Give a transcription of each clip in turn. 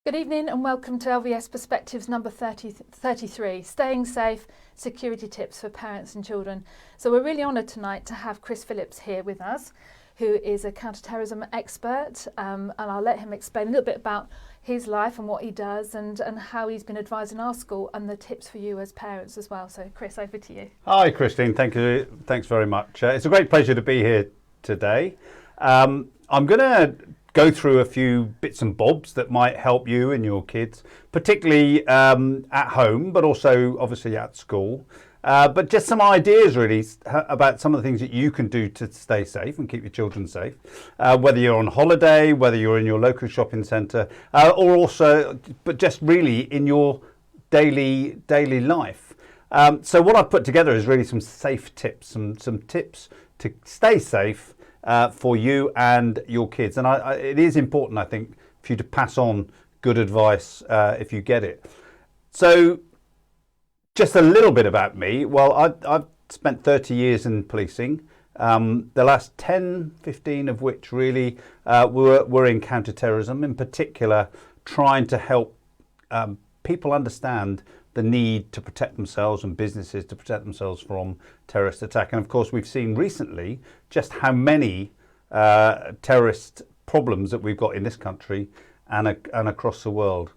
Good evening and welcome to LVS Perspectives number 33, Staying Safe, Security Tips for Parents and Children. So we're really honoured tonight to have Chris Phillips here with us, who is a counter-terrorism expert, and I'll let him explain a little bit about his life and what he does and how he's been advising our school and the tips for you as parents as well. So Chris, over to you. Hi Christine, thank you. Thanks very much. It's a great pleasure to be here today. I'm going to go through a few bits and bobs that might help you and your kids, particularly at home, but also obviously at school. But just some ideas really about some of the things that you can do to stay safe and keep your children safe, whether you're on holiday, whether you're in your local shopping centre, or also, but just really in your daily life. So what I've put together is really some safe tips, some tips to stay safe for you and your kids. And it is important, I think, for you to pass on good advice if you get it. So just a little bit about me. Well, I've spent 30 years in policing, the last 10, 15 of which really were in counter-terrorism, in particular trying to help people understand the need to protect themselves and businesses to protect themselves from terrorist attack. And of course, we've seen recently just how many terrorist problems that we've got in this country and across the world.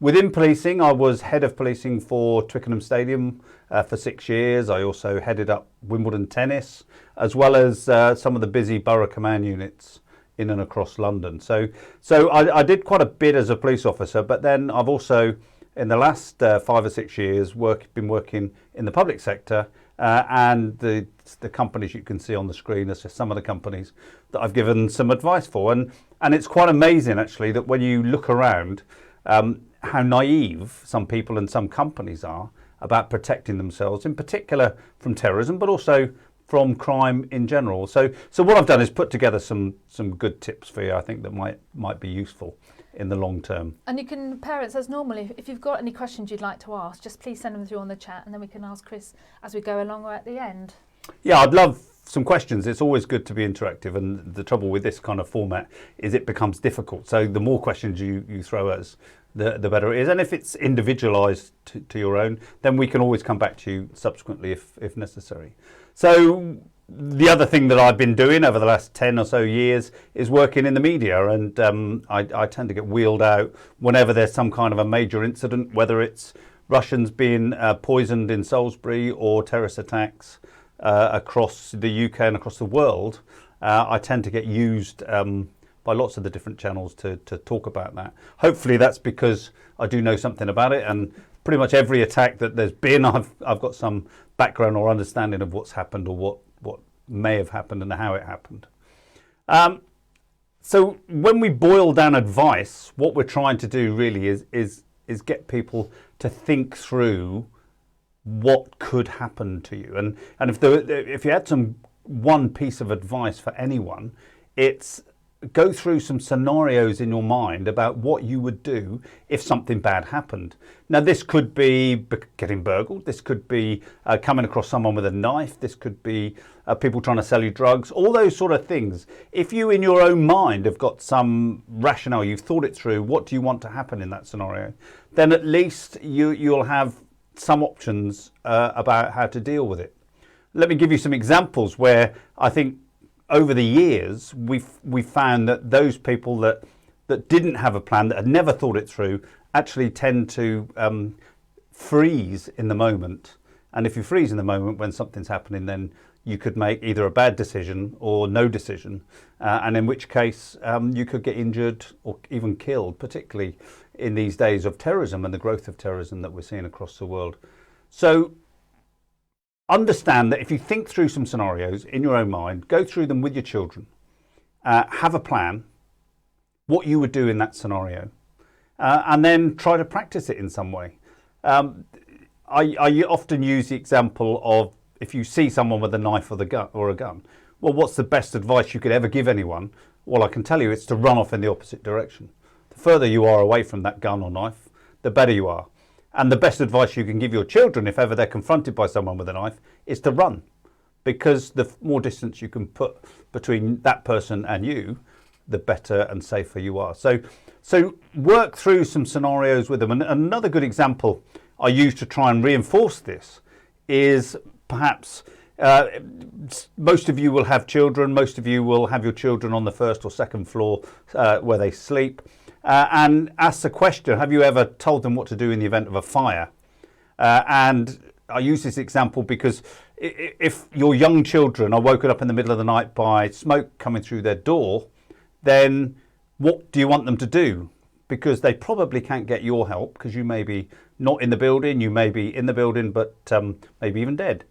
Within policing, I was head of policing for Twickenham Stadium for 6 years. I also headed up Wimbledon tennis, as well as some of the busy borough command units in and across London. So I did quite a bit as a police officer, but then I've also, in the last 5 or 6 years, been working in the public sector, and the companies you can see on the screen are just some of the companies that I've given some advice for. And it's quite amazing, actually, that when you look around, how naive some people and some companies are about protecting themselves, in particular from terrorism, but also from crime in general. So what I've done is put together some good tips for you, I think, that might be useful in the long term. And you can, parents, as normal, if you've got any questions you'd like to ask, just please send them through on the chat and then we can ask Chris as we go along or at the end. Yeah, I'd love some questions. It's always good to be interactive, and the trouble with this kind of format is it becomes difficult. So the more questions you throw at us, the better it is. And if it's individualised to your own, then we can always come back to you subsequently if necessary. So the other thing that I've been doing over the last 10 or so years is working in the media, and I tend to get wheeled out whenever there's some kind of a major incident, whether it's Russians being poisoned in Salisbury or terrorist attacks across the UK and across the world. I tend to get used by lots of the different channels to talk about that. Hopefully that's because I do know something about it, and pretty much every attack that there's been, I've got some background or understanding of what's happened or what may have happened and how it happened. So when we boil down advice, what we're trying to do really is get people to think through what could happen to you. And if you had one piece of advice for anyone, it's go through some scenarios in your mind about what you would do if something bad happened. Now, this could be getting burgled. This could be coming across someone with a knife. This could be people trying to sell you drugs, all those sort of things. If you, in your own mind, have got some rationale, you've thought it through, what do you want to happen in that scenario, then at least you'll have some options about how to deal with it. Let me give you some examples where I think over the years, we've found that those people that didn't have a plan, that had never thought it through, actually tend to freeze in the moment. And if you freeze in the moment when something's happening, then you could make either a bad decision or no decision, and in which case you could get injured or even killed, particularly in these days of terrorism and the growth of terrorism that we're seeing across the world. So understand that if you think through some scenarios in your own mind, go through them with your children, have a plan, what you would do in that scenario, and then try to practice it in some way. I often use the example of if you see someone with a knife or a gun, well, what's the best advice you could ever give anyone? Well, I can tell you it's to run off in the opposite direction. The further you are away from that gun or knife, the better you are. And the best advice you can give your children, if ever they're confronted by someone with a knife, is to run. Because the more distance you can put between that person and you, the better and safer you are. So work through some scenarios with them. And another good example I use to try and reinforce this is perhaps most of you will have children. Most of you will have your children on the first or second floor where they sleep. And ask the question, have you ever told them what to do in the event of a fire? And I use this example because if your young children are woken up in the middle of the night by smoke coming through their door, then what do you want them to do? Because they probably can't get your help because you may be not in the building, you may be in the building, but maybe even dead.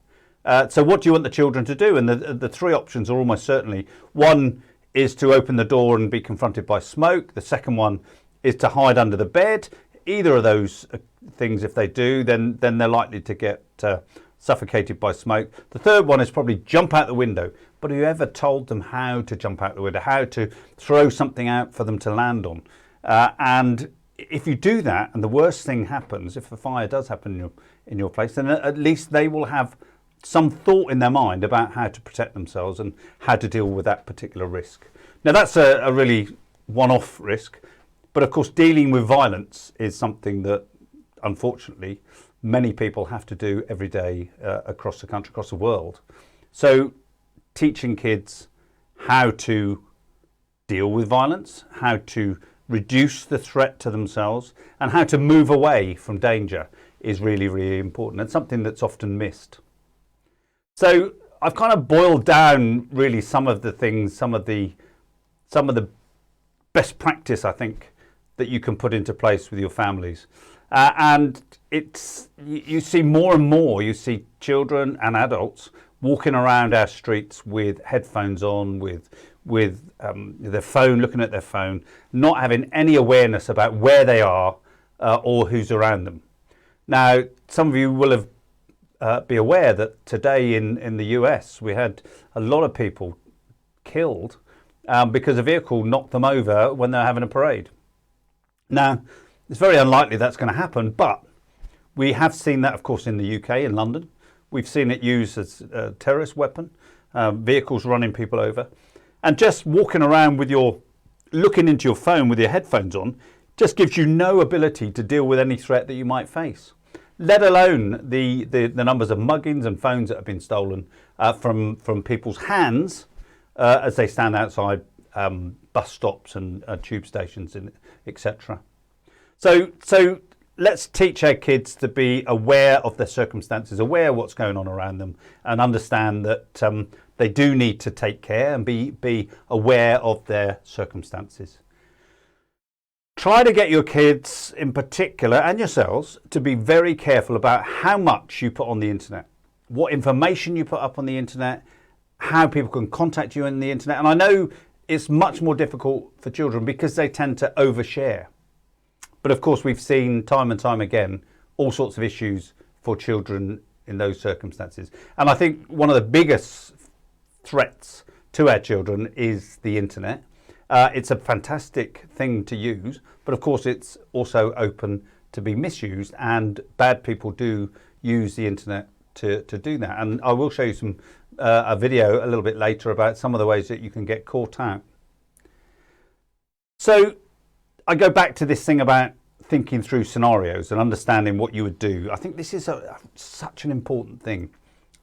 So what do you want the children to do? And the three options are almost certainly, one is to open the door and be confronted by smoke. The second one is to hide under the bed. Either of those things, if they do, then they're likely to get suffocated by smoke. The third one is probably jump out the window. But have you ever told them how to jump out the window, how to throw something out for them to land on? And if you do that, and the worst thing happens, if a fire does happen in your place, then at least they will have some thought in their mind about how to protect themselves and how to deal with that particular risk. Now that's a really one-off risk, but of course dealing with violence is something that unfortunately many people have to do every day across the country, across the world. So teaching kids how to deal with violence, how to reduce the threat to themselves, and how to move away from danger is really, really important, and something that's often missed. So I've kind of boiled down really some of the things, some of the best practice I think that you can put into place with your families. And it's, you see more and more, you see children and adults walking around our streets with headphones on, with their phone, looking at their phone, not having any awareness about where they are or who's around them. Now, some of you will have be aware that today in the US we had a lot of people killed because a vehicle knocked them over when they're having a parade. Now, it's very unlikely that's going to happen, but we have seen that, of course, in the UK, in London. We've seen it used as a terrorist weapon, vehicles running people over. And just walking around with looking into your phone with your headphones on, just gives you no ability to deal with any threat that you might face, let alone the numbers of muggings and phones that have been stolen from people's hands as they stand outside bus stops and tube stations, etc. So let's teach our kids to be aware of their circumstances, aware of what's going on around them, and understand that they do need to take care and be aware of their circumstances. Try to get your kids in particular, and yourselves, to be very careful about how much you put on the internet, what information you put up on the internet, how people can contact you on the internet. And I know it's much more difficult for children because they tend to overshare. But of course, we've seen time and time again all sorts of issues for children in those circumstances. And I think one of the biggest threats to our children is the internet. It's a fantastic thing to use, but of course it's also open to be misused, and bad people do use the internet to do that. And I will show you a video a little bit later about some of the ways that you can get caught out. So I go back to this thing about thinking through scenarios and understanding what you would do. I think this is such an important thing.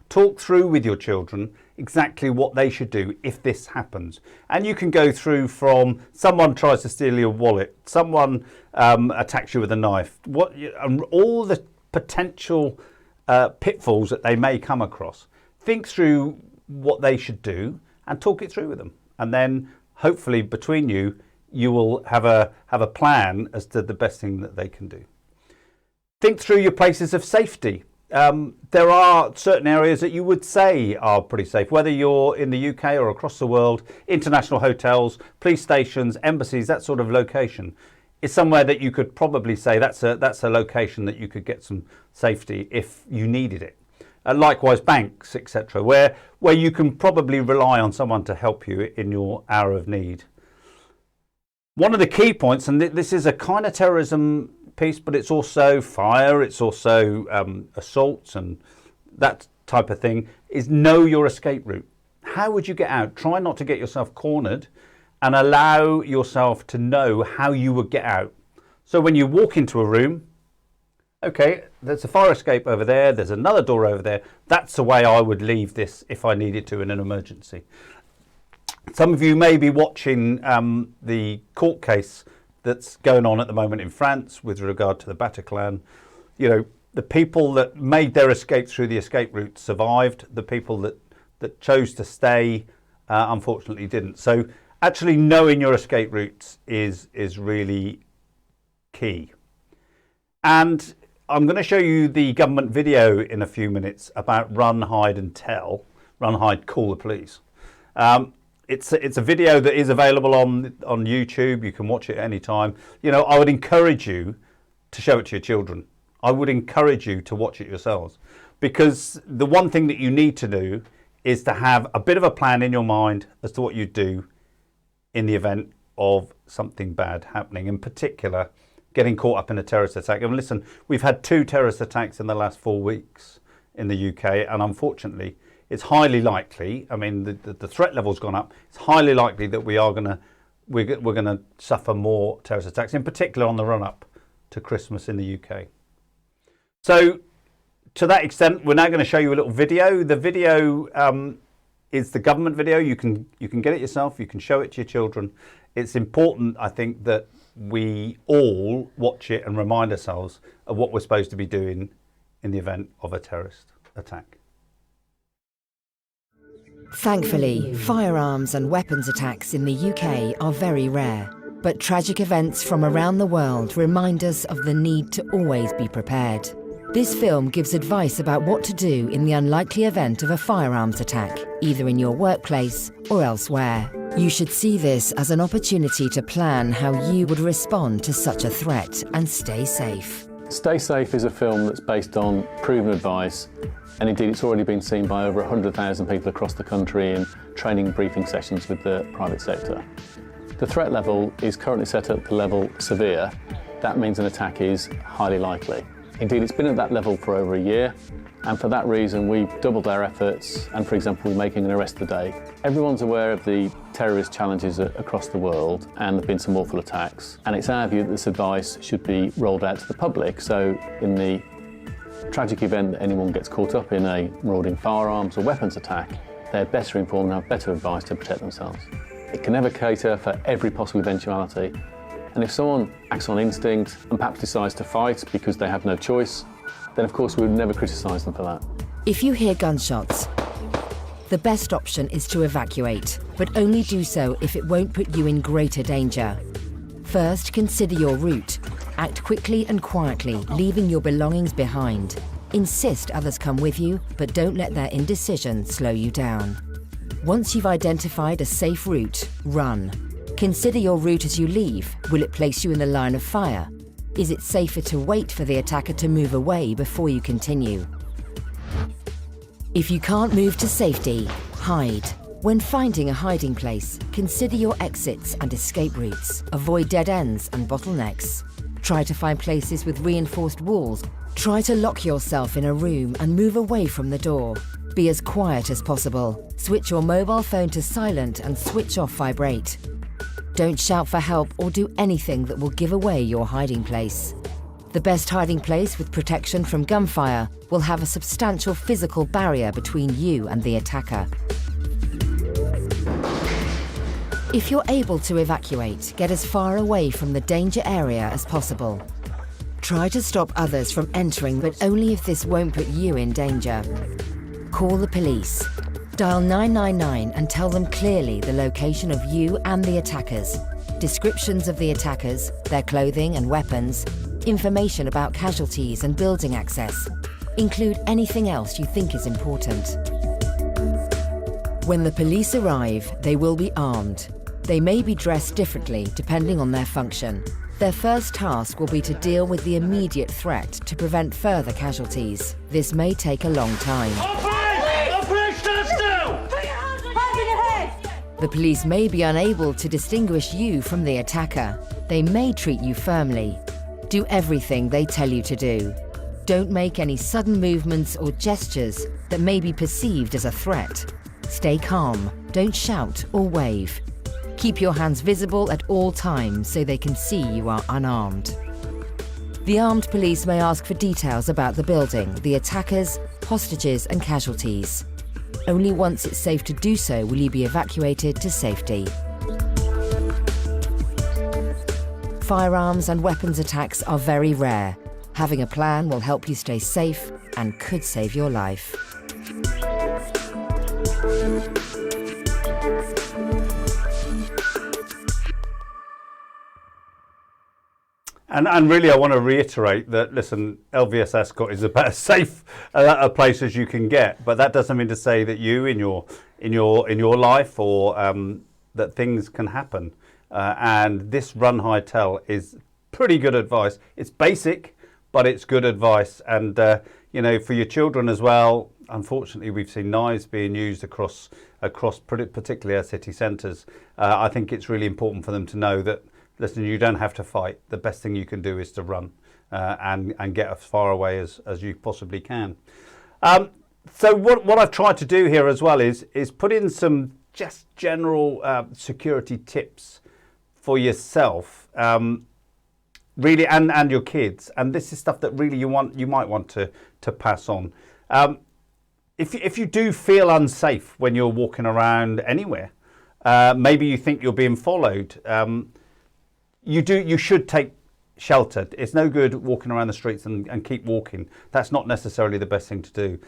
Talk through with your children exactly what they should do if this happens. And you can go through from someone tries to steal your wallet, someone attacks you with a knife, and all the potential pitfalls that they may come across. Think through what they should do and talk it through with them. And then hopefully between you, you will have a plan as to the best thing that they can do. Think through your places of safety. There are certain areas that you would say are pretty safe, whether you're in the UK or across the world. International hotels, police stations, embassies, that sort of location is somewhere that you could probably say that's a location that you could get some safety if you needed it. Likewise, banks, etc., where you can probably rely on someone to help you in your hour of need. One of the key points, and this is a counter terrorism piece, but it's also fire, it's also assaults and that type of thing, is know your escape route. How would you get out? Try not to get yourself cornered, and allow yourself to know how you would get out. So when you walk into a room, okay, there's a fire escape over there, there's another door over there. That's the way I would leave this if I needed to in an emergency. Some of you may be watching the court case that's going on at the moment in France with regard to the Bataclan. You know, the people that made their escape through the escape route survived. The people that chose to stay, unfortunately, didn't. So actually knowing your escape routes is really key. And I'm going to show you the government video in a few minutes about run, hide and tell. Run, hide, call the police. It's a video that is available on YouTube. You can watch it at any time. You know, I would encourage you to show it to your children. I would encourage you to watch it yourselves, because the one thing that you need to do is to have a bit of a plan in your mind as to what you do in the event of something bad happening, in particular getting caught up in a terrorist attack. And listen, we've had 2 terrorist attacks in the last 4 weeks in the UK, and unfortunately it's highly likely, I mean the threat level's gone up, it's highly likely that we're going to suffer more terrorist attacks, in particular on the run up to Christmas in the UK. So to that extent, we're now going to show you a little video. The video is the government video. You can get it yourself, you can show it to your children. It's important, I think, that we all watch it and remind ourselves of what we're supposed to be doing in the event of a terrorist attack. Thankfully, firearms and weapons attacks in the UK are very rare, but tragic events from around the world remind us of the need to always be prepared. This film gives advice about what to do in the unlikely event of a firearms attack, either in your workplace or elsewhere. You should see this as an opportunity to plan how you would respond to such a threat and stay safe. Stay Safe is a film that's based on proven advice, and indeed it's already been seen by over 100,000 people across the country in training and briefing sessions with the private sector. The threat level is currently set at the level severe. That means an attack is highly likely. Indeed, it's been at that level for over a year, and for that reason we've doubled our efforts, and for example, we're making an arrest today. Everyone's aware of the terrorist challenges across the world, and there have been some awful attacks, and it's our view that this advice should be rolled out to the public, so in the tragic event that anyone gets caught up in a marauding firearms or weapons attack, they're better informed and have better advice to protect themselves. It can never cater for every possible eventuality, and if someone acts on instinct and perhaps decides to fight because they have no choice, then of course we would never criticise them for that. If you hear gunshots, the best option is to evacuate, but only do so if it won't put you in greater danger. First, consider your route. Act quickly and quietly, leaving your belongings behind. Insist others come with you, but don't let their indecision slow you down. Once you've identified a safe route, run. Consider your route as you leave. Will it place you in the line of fire? Is it safer to wait for the attacker to move away before you continue? If you can't move to safety, hide. When finding a hiding place, consider your exits and escape routes. Avoid dead ends and bottlenecks. Try to find places with reinforced walls. Try to lock yourself in a room and move away from the door. Be as quiet as possible. Switch your mobile phone to silent and switch off vibrate. Don't shout for help or do anything that will give away your hiding place. The best hiding place with protection from gunfire will have a substantial physical barrier between you and the attacker. If you're able to evacuate, get as far away from the danger area as possible. Try to stop others from entering, but only if this won't put you in danger. Call the police. Dial 999 and tell them clearly the location of you and the attackers, descriptions of the attackers, their clothing and weapons, information about casualties and building access. Include anything else you think is important. When the police arrive, they will be armed. They may be dressed differently depending on their function. Their first task will be to deal with the immediate threat to prevent further casualties. This may take a long time. The police may be unable to distinguish you from the attacker. They may treat you firmly. Do everything they tell you to do. Don't make any sudden movements or gestures that may be perceived as a threat. Stay calm. Don't shout or wave. Keep your hands visible at all times so they can see you are unarmed. The armed police may ask for details about the building, the attackers, hostages and casualties. Only once it's safe to do so will you be evacuated to safety. Firearms and weapons attacks are very rare. Having a plan will help you stay safe and could save your life. And really, I want to reiterate that, listen, LVS Ascot is about as safe a place as you can get, but that doesn't mean to say that you, in your life, or that things can happen. And this run, hide, tell is pretty good advice. It's basic, but it's good advice. And you know, for your children as well. Unfortunately, we've seen knives being used across particularly our city centres. I think it's really important for them to know that, listen, you don't have to fight. The best thing you can do is to run and get as far away as you possibly can. So what I've tried to do here as well is put in some just general security tips for yourself, really, and your kids. And this is stuff that really you might want to pass on. If you do feel unsafe when you're walking around anywhere, maybe you think you're being followed. You should take shelter. It's no good walking around the streets and keep walking. That's not necessarily the best thing to do.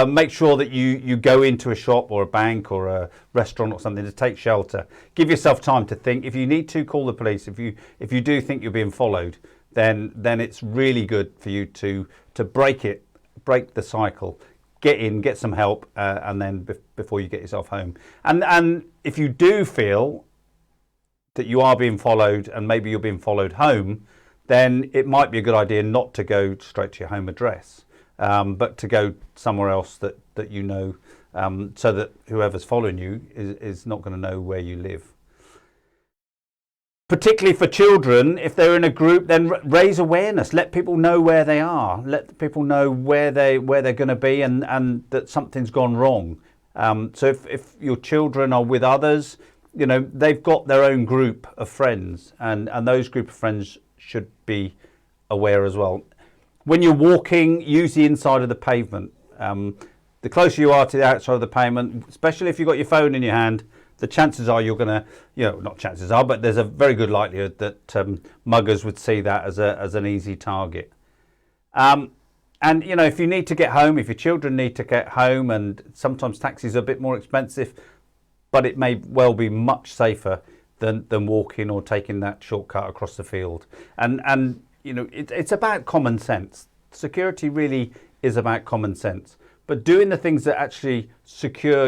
Make sure that you go into a shop or a bank or a restaurant or something to take shelter. Give yourself time to think. If you need to, call the police. If you do think you're being followed, then it's really good for you to break the cycle. Get in, get some help, and then before you get yourself home. And if you do feel that you are being followed and maybe you're being followed home, then it might be a good idea not to go straight to your home address, but to go somewhere else that you know, so that whoever's following you is not going to know where you live. Particularly for children, if they're in a group, then raise awareness. Let people know where they are. Let people know where they're going to be and that something's gone wrong. So if your children are with others, you know, they've got their own group of friends, and those group of friends should be aware as well. When you're walking, use the inside of the pavement. The closer you are to the outside of the pavement, especially if you've got your phone in your hand, the chances are you're going to, not chances are, but there's a very good likelihood that muggers would see that as an easy target. And, if you need to get home, if your children need to get home, and sometimes taxis are a bit more expensive, but it may well be much safer than walking or taking that shortcut across the field. And it's about common sense. Security really is about common sense. But doing the things that actually secure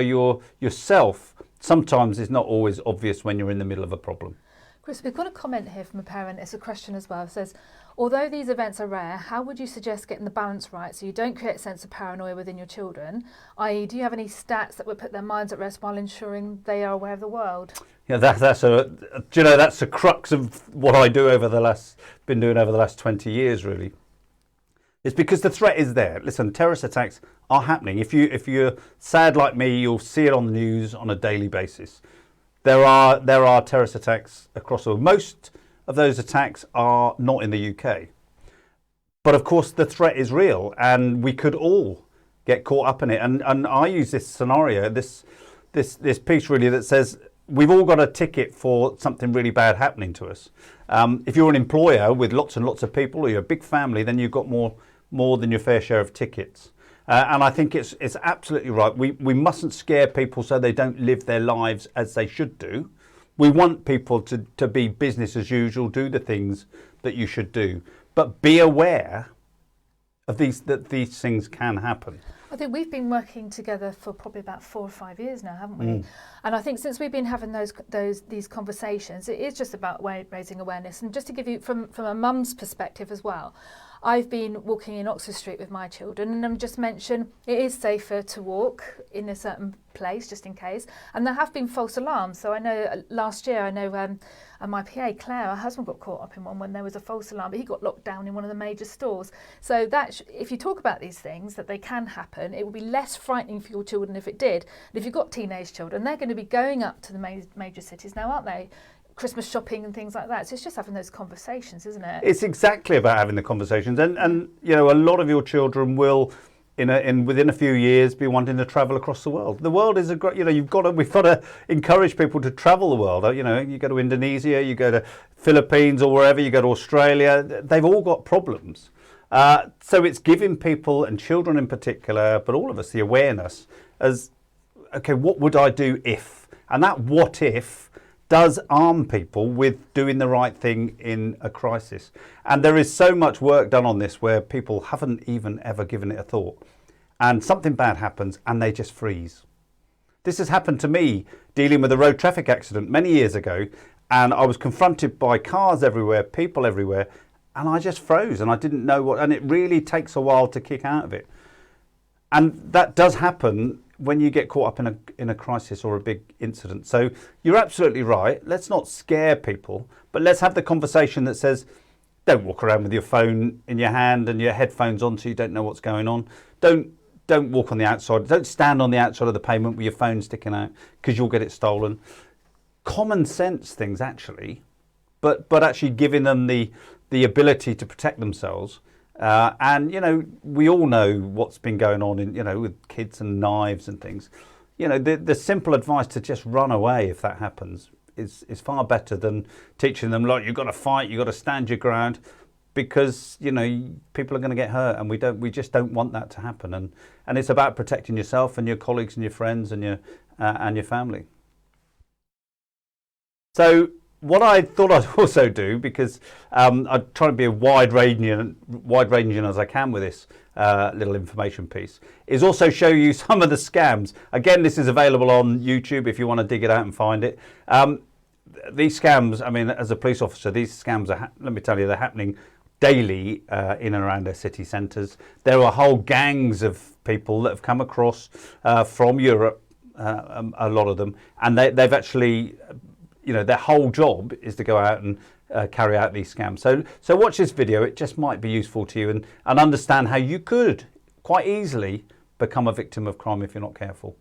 yourself sometimes is not always obvious when you're in the middle of a problem. Chris, we've got a comment here from a parent. It's a question as well. It says, although these events are rare, how would you suggest getting the balance right so you don't create a sense of paranoia within your children? I.e., do you have any stats that would put their minds at rest while ensuring they are aware of the world? Yeah, that's the crux of what I do been doing over the last 20 years, really. It's because the threat is there. Listen, terrorist attacks are happening. If you're sad like me, you'll see it on the news on a daily basis. There are terrorist attacks across the world. Most of those attacks are not in the UK. But of course the threat is real, and we could all get caught up in it. And I use this scenario, this piece really, that says we've all got a ticket for something really bad happening to us. If you're an employer with lots and lots of people, or you're a big family, then you've got more than your fair share of tickets. And I think it's absolutely right. We mustn't scare people so they don't live their lives as they should do. We want people to be business as usual, do the things that you should do, but be aware of that these things can happen. I think we've been working together for probably about 4 or 5 years now, haven't we? And I think since we've been having these conversations, it is just about raising awareness. And just to give you from a mum's perspective as well, I've been walking in Oxford Street with my children, and I've just mentioned it is safer to walk in a certain place just in case, and there have been false alarms. So I know last year, my PA Claire, her husband got caught up in one when there was a false alarm, but he got locked down in one of the major stores. So that if you talk about these things, that they can happen, it will be less frightening for your children if it did. And if you've got teenage children, they're going to be going up to the major cities now, aren't they? Christmas shopping and things like that. So it's just having those conversations, isn't it? It's exactly about having the conversations, and you know, a lot of your children will, within a few years, be wanting to travel across the world. The world is a great, you know, we've got to encourage people to travel the world. You know, you go to Indonesia, you go to Philippines or wherever, you go to Australia. They've all got problems. So it's giving people, and children in particular, but all of us, the awareness as, okay, what would I do if? And that what if does arm people with doing the right thing in a crisis. And there is so much work done on this where people haven't even ever given it a thought. And something bad happens and they just freeze. This has happened to me dealing with a road traffic accident many years ago, and I was confronted by cars everywhere, people everywhere, and I just froze and I didn't know what, and it really takes a while to kick out of it. And that does happen when you get caught up in a crisis or a big incident. So you're absolutely right. Let's not scare people, but let's have the conversation that says, don't walk around with your phone in your hand and your headphones on so you don't know what's going on. Don't walk on the outside. Don't stand on the outside of the pavement with your phone sticking out because you'll get it stolen. Common sense things, actually, but actually giving them the ability to protect themselves. And, you know, we all know what's been going on in, you know, with kids and knives and things. You know, the simple advice to just run away if that happens is far better than teaching them, like, you've got to fight, you've got to stand your ground, because, you know, people are going to get hurt, and we just don't want that to happen. And it's about protecting yourself and your colleagues and your friends and your family. So what I thought I'd also do, because I'm trying to be as wide-ranging as I can with this little information piece, is also show you some of the scams. Again, this is available on YouTube if you want to dig it out and find it. These scams, I mean, as a police officer, these scams are, let me tell you, they're happening daily in and around our city centres. There are whole gangs of people that have come across from Europe, a lot of them, and they've actually, you know, their whole job is to go out and carry out these scams. So watch this video. It just might be useful to you, and understand how you could quite easily become a victim of crime if you're not careful.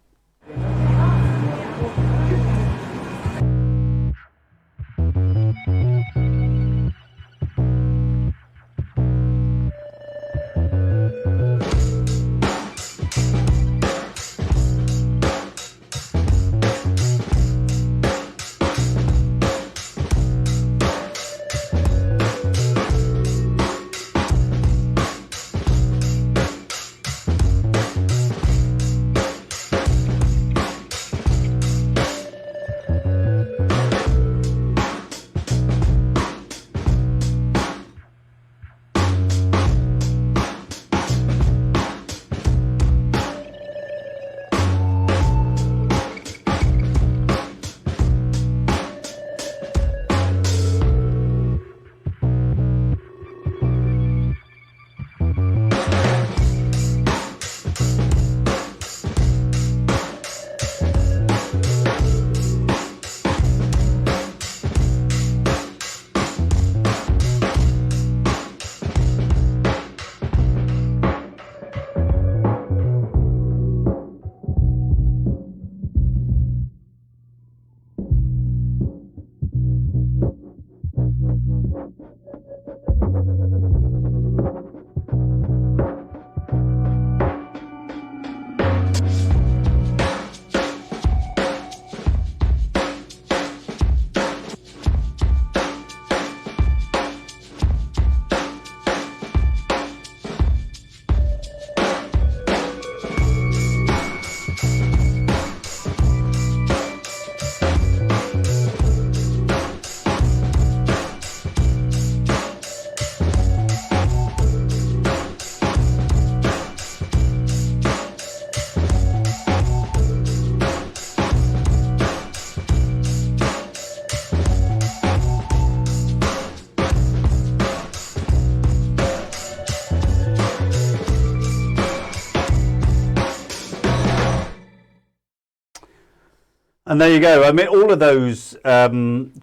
And there you go. I mean, all of those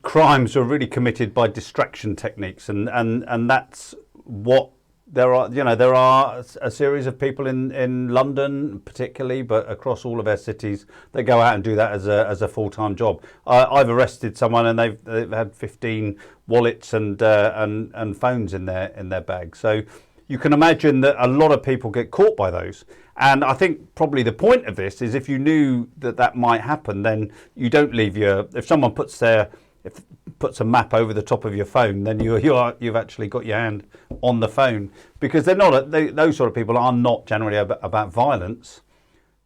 crimes are really committed by distraction techniques, and that's what there are. You know, there are a series of people in London, particularly, but across all of our cities, that go out and do that as a full-time job. I've arrested someone, and they've had 15 wallets and phones in their bag. So you can imagine that a lot of people get caught by those. And I think probably the point of this is if you knew that might happen, then you don't leave if someone puts a map over the top of your phone, then you've actually got your hand on the phone, because those sort of people are not generally about violence.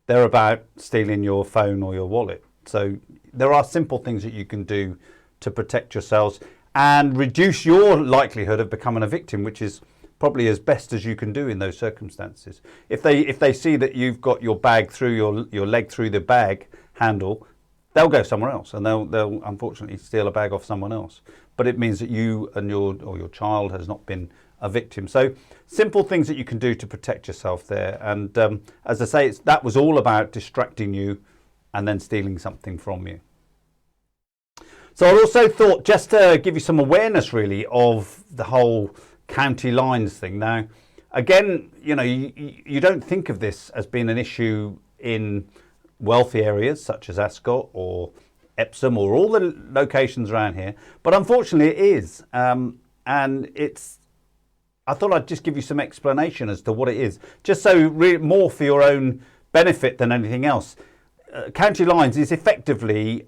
They're about stealing your phone or your wallet. So there are simple things that you can do to protect yourselves and reduce your likelihood of becoming a victim, which is probably as best as you can do in those circumstances. If they see that you've got your bag through your leg through the bag handle, they'll go somewhere else, and they'll unfortunately steal a bag off someone else. But it means that you and your child has not been a victim. So simple things that you can do to protect yourself there. And as I say, that was all about distracting you and then stealing something from you. So I also thought, just to give you some awareness really of the whole county lines thing. Now, again, you know, you don't think of this as being an issue in wealthy areas such as Ascot or Epsom or all the locations around here, but unfortunately it is. And I thought I'd just give you some explanation as to what it is, just so more for your own benefit than anything else. County lines is effectively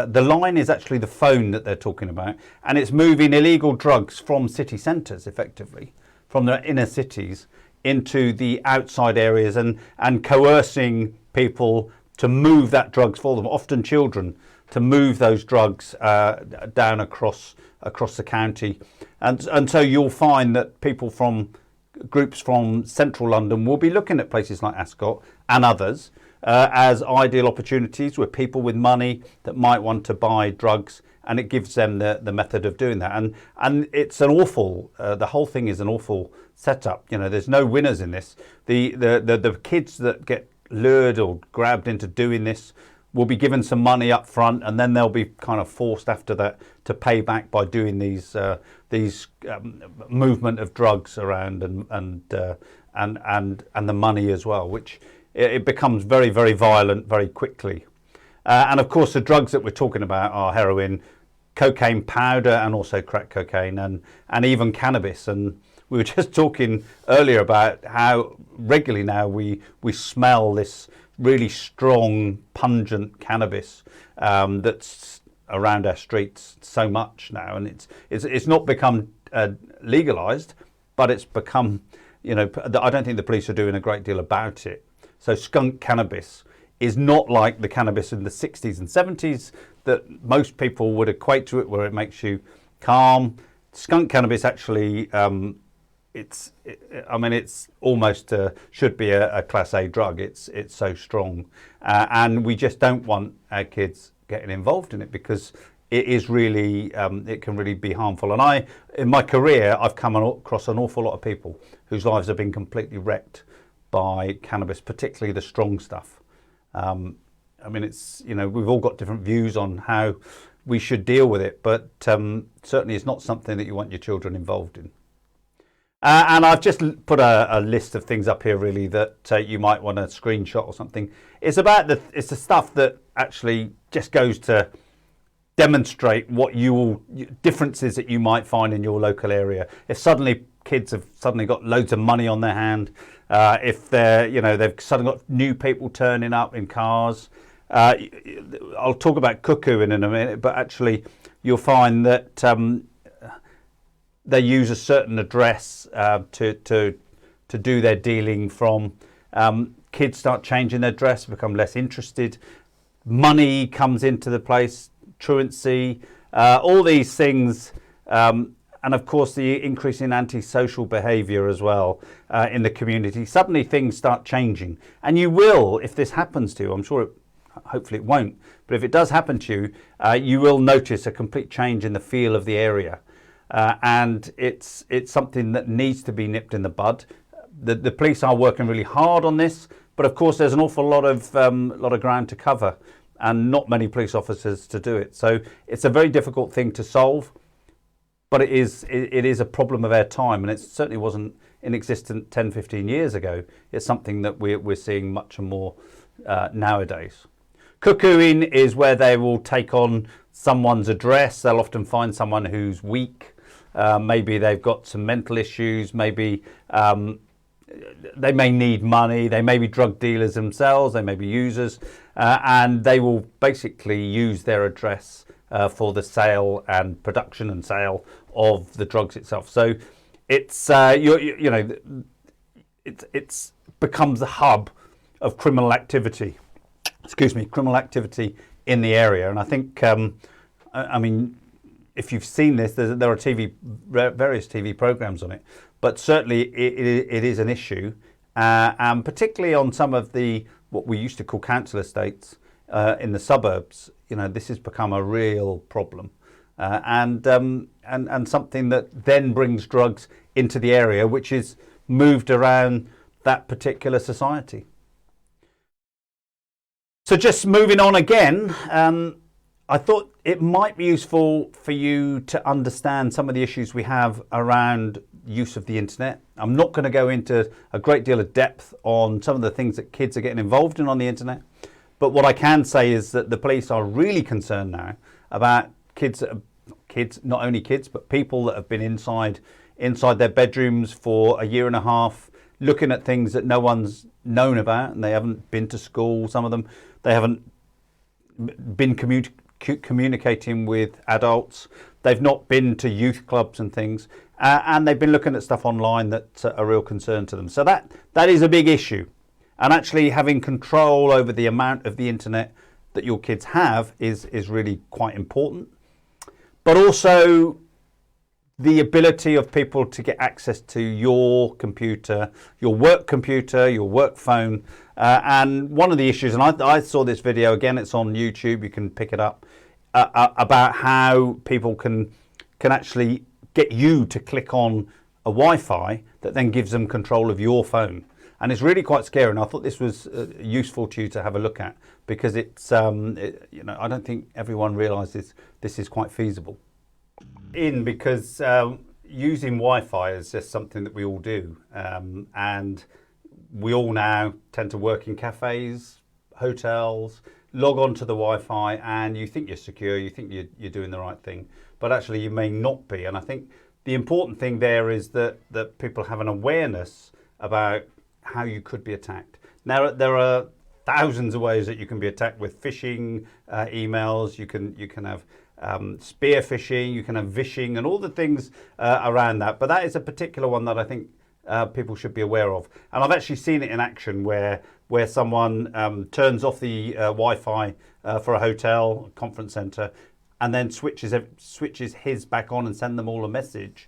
the line is actually the phone that they're talking about, and it's moving illegal drugs from city centres, effectively, from the inner cities into the outside areas, and coercing people to move that drugs for them, often children, to move those drugs down across the county. And so you'll find that people from groups from central London will be looking at places like Ascot and others as ideal opportunities with people with money that might want to buy drugs, and it gives them the method of doing that. And it's an awful, the whole thing is an awful setup. You know, there's no winners in this. The kids that get lured or grabbed into doing this will be given some money up front, and then they'll be kind of forced after that to pay back by doing these movement of drugs around and the money as well, which it becomes very, very violent very quickly. And of course, the drugs that we're talking about are heroin, cocaine powder, and also crack cocaine, and even cannabis. And we were just talking earlier about how regularly now we smell this really strong, pungent cannabis that's around our streets so much now, and it's not become legalised, but it's become, you know, I don't think the police are doing a great deal about it. So skunk cannabis is not like the cannabis in the 60s and 70s that most people would equate to it, where it makes you calm. Skunk cannabis actually, it's almost should be a Class A drug. It's so strong, and we just don't want our kids getting involved in it, because it is really, it can really be harmful. And in my career, I've come across an awful lot of people whose lives have been completely wrecked by cannabis, particularly the strong stuff. I mean, it's, you know, we've all got different views on how we should deal with it, but certainly it's not something that you want your children involved in. And I've just put a list of things up here really that you might want to screenshot or something. It's about it's the stuff that actually just goes to demonstrate what differences that you might find in your local area. If suddenly kids have suddenly got loads of money on their hand, if they've suddenly got new people turning up in cars. I'll talk about cuckooing in a minute, but actually you'll find that they use a certain address to do their dealing from. Kids start changing their dress, become less interested. Money comes into the place, truancy, all these things. And of course, the increase in antisocial behaviour as well in the community. Suddenly things start changing. And you will, if this happens to you, I'm sure hopefully it won't, but if it does happen to you, you will notice a complete change in the feel of the area. And it's something that needs to be nipped in the bud. The police are working really hard on this, but of course there's an awful lot of ground to cover. and not many police officers to do it. So it's a very difficult thing to solve, but it is a problem of our time, and it certainly wasn't in existence 10, 15 years ago. It's something that we're seeing much more nowadays. Cuckooing is where they will take on someone's address. They'll often find someone who's weak. Maybe they've got some mental issues. Maybe they may need money. They may be drug dealers themselves. They may be users. And they will basically use their address for the sale and production and sale of the drugs itself. So it's it's becomes the hub of criminal activity. Criminal activity in the area. And I think, I mean, if you've seen this, there are various TV programs on it, but certainly it is an issue, and particularly on some of what we used to call council estates in the suburbs. This has become a real problem, and something that then brings drugs into the area, which is moved around that particular society. So just moving on again, I thought it might be useful for you to understand some of the issues we have around use of the internet. I'm not going to go into a great deal of depth on some of the things that kids are getting involved in on the internet, but what I can say is that the police are really concerned now about not only kids, but people that have been inside their bedrooms for a year and a half, looking at things that no one's known about, and they haven't been to school, some of them. They haven't been communicating with adults. They've not been to youth clubs and things, and they've been looking at stuff online that's a real concern to them. So that is a big issue, and actually having control over the amount of the internet that your kids have is really quite important. But also the ability of people to get access to your computer, your work phone. And one of the issues, and I saw this video, again, it's on YouTube, you can pick it up, about how people can actually get you to click on a Wi-Fi that then gives them control of your phone. And it's really quite scary, and I thought this was useful to you to have a look at, because it's, I don't think everyone realises this is quite feasible. Because using Wi-Fi is just something that we all do, and we all now tend to work in cafes, hotels, log on to the Wi-Fi, and you think you're secure, you think you're doing the right thing, but actually you may not be. And I think the important thing there is that people have an awareness about how you could be attacked. Now, there are thousands of ways that you can be attacked with phishing emails. You can have spear phishing, you can have vishing, and all the things around that. But that is a particular one that I think people should be aware of. And I've actually seen it in action where someone turns off the Wi-Fi for a hotel, conference centre, and then switches his back on and send them all a message.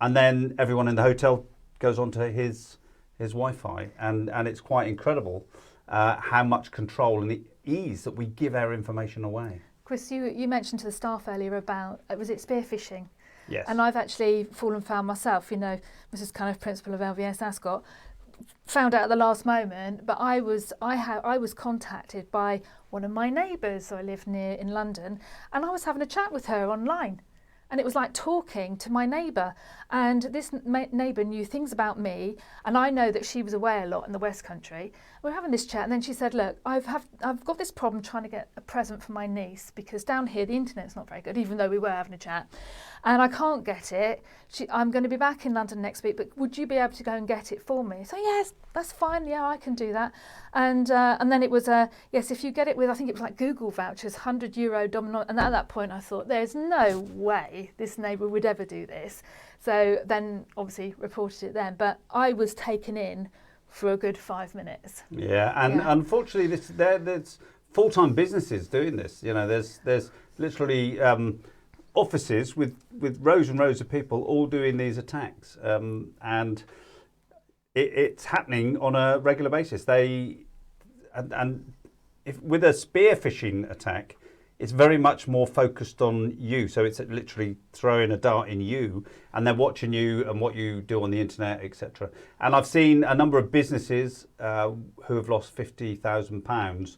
And then everyone in the hotel goes onto his Wi-Fi. And it's quite incredible how much control and the ease that we give our information away. Chris, you mentioned to the staff earlier about, was it spear phishing? Yes. And I've actually fallen foul myself, Mrs. kind of principal of LVS Ascot, found out at the last moment, but I was contacted by one of my neighbours. So I live near in London, and I was having a chat with her online. And it was like talking to my neighbour, and this neighbour knew things about me, and I know that she was away a lot in the West Country. We were having this chat, and then she said, "Look, I've got this problem trying to get a present for my niece, because down here the internet's not very good, even though we were having a chat, and I can't get it. I'm going to be back in London next week, but would you be able to go and get it for me?" So yes, that's fine. Yeah, I can do that. And then it was yes, if you get it with, I think it was like Google vouchers, €100 Domino. And at that point, I thought, there's no way this neighbour would ever do this. So then obviously reported it then, but I was taken in for a good 5 minutes. Yeah, and unfortunately, there's full-time businesses doing this. There's literally offices with rows and rows of people all doing these attacks, and it's happening on a regular basis. If with a spear phishing attack, it's very much more focused on you. So it's literally throwing a dart in you, and they're watching you and what you do on the internet, etc. And I've seen a number of businesses who have lost £50,000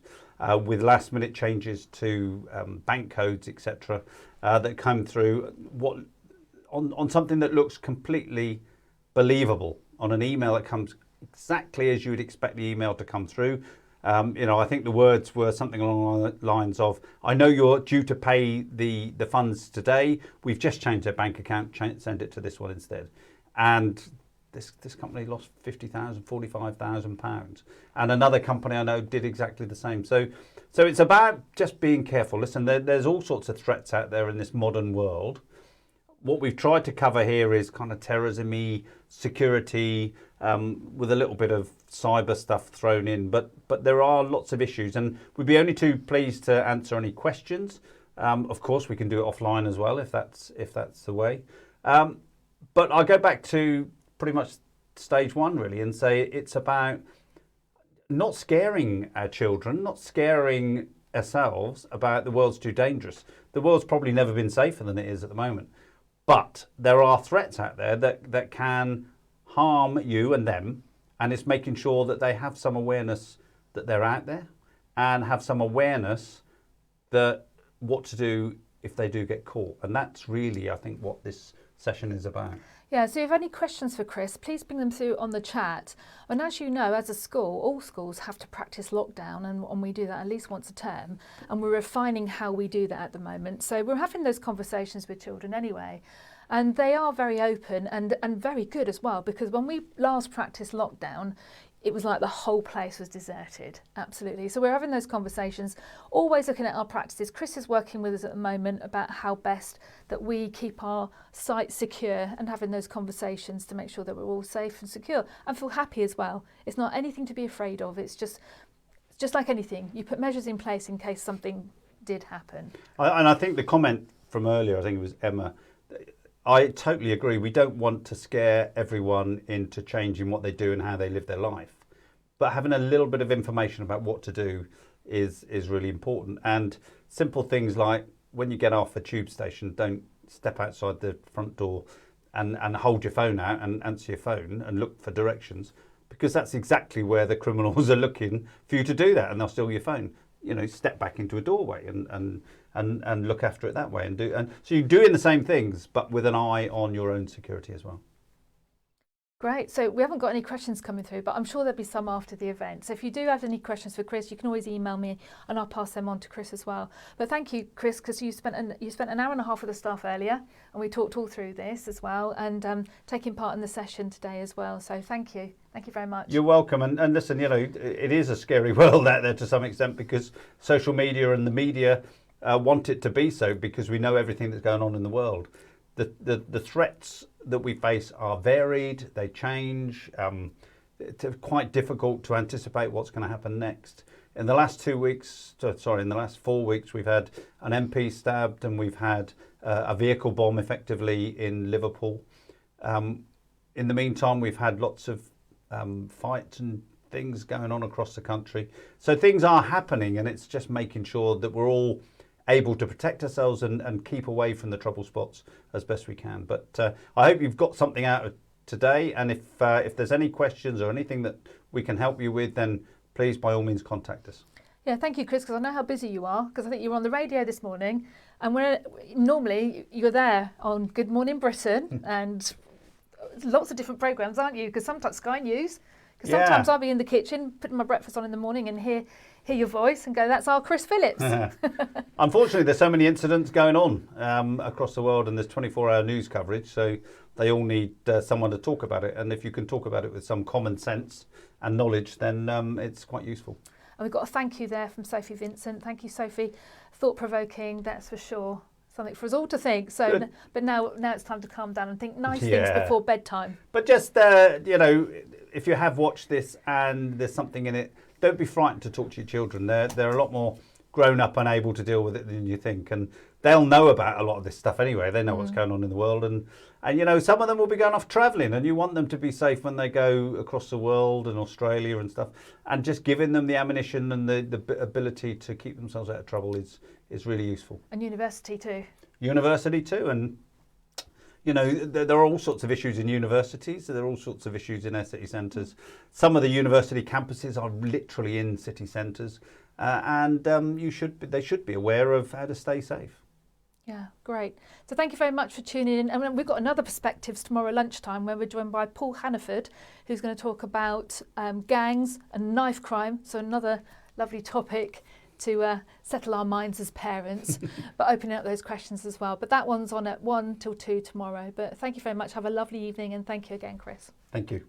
with last minute changes to bank codes, etc., that come through on something that looks completely believable, on an email that comes exactly as you would expect the email to come through. I think the words were something along the lines of, I know you're due to pay the funds today. We've just changed their bank account, send it to this one instead. And this company lost £50,000, £45,000. And another company I know did exactly the same. So it's about just being careful. Listen, there's all sorts of threats out there in this modern world. What we've tried to cover here is kind of terrorism-y, security, with a little bit of cyber stuff thrown in, but there are lots of issues, and we'd be only too pleased to answer any questions. Of course, we can do it offline as well if that's the way. But I'll go back to pretty much stage one really and say it's about not scaring our children, not scaring ourselves about the world's too dangerous. The world's probably never been safer than it is at the moment. But there are threats out there that can harm you and them, and it's making sure that they have some awareness that they're out there and have some awareness that what to do if they do get caught. And that's really, I think, what this session is about. Yeah, so if you have any questions for Chris, please bring them through on the chat. And as you know, as a school, all schools have to practice lockdown, and we do that at least once a term. And we're refining how we do that at the moment. So we're having those conversations with children anyway. And they are very open and very good as well, because when we last practiced lockdown, it was like the whole place was deserted, absolutely. So we're having those conversations, always looking at our practices. Chris is working with us at the moment about how best that we keep our site secure, and having those conversations to make sure that we're all safe and secure and feel happy as well. It's not anything to be afraid of. It's just like anything. You put measures in place in case something did happen. And I think the comment from earlier, I think it was Emma, I totally agree. We don't want to scare everyone into changing what they do and how they live their life. But having a little bit of information about what to do is really important. And simple things like when you get off a tube station, don't step outside the front door and hold your phone out and answer your phone and look for directions, because that's exactly where the criminals are looking for you to do that, and they'll steal your phone. Step back into a doorway and look after it that way, and so you're doing the same things but with an eye on your own security as well. Great. So we haven't got any questions coming through, but I'm sure there'll be some after the event. So if you do have any questions for Chris, you can always email me and I'll pass them on to Chris as well. But thank you, Chris, because you spent an hour and a half with the staff earlier, and we talked all through this as well, and taking part in the session today as well. So thank you. Thank you very much. You're welcome. And listen, it is a scary world out there to some extent, because social media and the media want it to be so, because we know everything that's going on in the world. The threats that we face are varied, they change. It's quite difficult to anticipate what's going to happen next. In the last 4 weeks, we've had an MP stabbed, and we've had a vehicle bomb effectively in Liverpool. In the meantime, we've had lots of fights and things going on across the country. So things are happening, and it's just making sure that we're all able to protect ourselves and keep away from the trouble spots as best we can. But I hope you've got something out of today, and if there's any questions or anything that we can help you with, then please by all means contact us. Yeah, thank you, Chris, because I know how busy you are, because I think you were on the radio this morning, and normally you're there on Good Morning Britain and lots of different programmes, aren't you? Because sometimes Sky News, because sometimes I'll be in the kitchen putting my breakfast on in the morning and hear your voice and go, that's our Chris Phillips. Unfortunately, there's so many incidents going on across the world, and there's 24-hour news coverage, so they all need someone to talk about it. And if you can talk about it with some common sense and knowledge, then it's quite useful. And we've got a thank you there from Sophie Vincent. Thank you, Sophie. Thought-provoking, that's for sure. Something for us all to think. So, but now it's time to calm down and think nice things before bedtime. But just, if you have watched this and there's something in it, don't be frightened to talk to your children. They're a lot more grown up and able to deal with it than you think, and they'll know about a lot of this stuff anyway. They know what's going on in the world, and some of them will be going off travelling, and you want them to be safe when they go across the world and Australia and stuff, and just giving them the ammunition and the ability to keep themselves out of trouble is really useful. And university too, and there are all sorts of issues in universities. There are all sorts of issues in our city centres. Some of the university campuses are literally in city centres. and they should be aware of how to stay safe. Yeah, great. So thank you very much for tuning in. And we've got another Perspectives tomorrow lunchtime where we're joined by Paul Hannaford, who's going to talk about gangs and knife crime. So another lovely topic to settle our minds as parents, but opening up those questions as well. But that one's on at 1 till 2 tomorrow. But thank you very much. Have a lovely evening, and thank you again, Chris. Thank you.